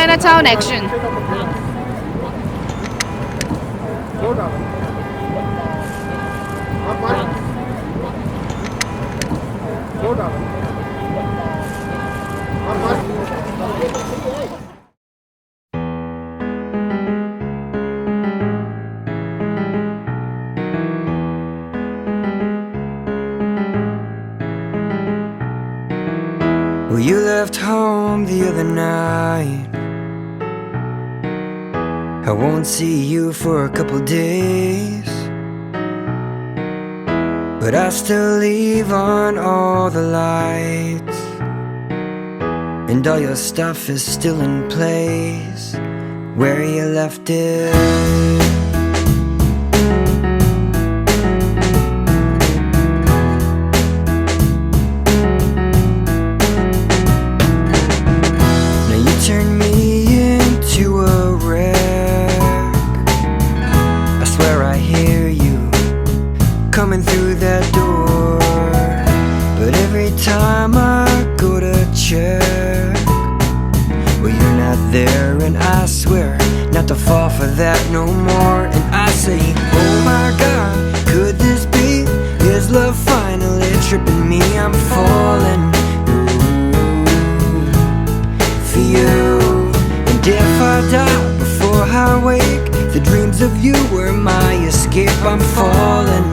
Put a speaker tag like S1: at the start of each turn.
S1: Chinatown action.
S2: Well, you left home the other night. I won't see you for a couple days, but I still leave on all the lights, and all your stuff is still in place where you left it. Turn me into a wreck. I swear I hear you coming through that door, but every time I go to check, well, you're not there, and I swear not to fall for that no more. And I say, oh my God, could this be? Is love finally tripping me? I'm falling for you. And if I die before I wake, the dreams of you were my escape. I'm falling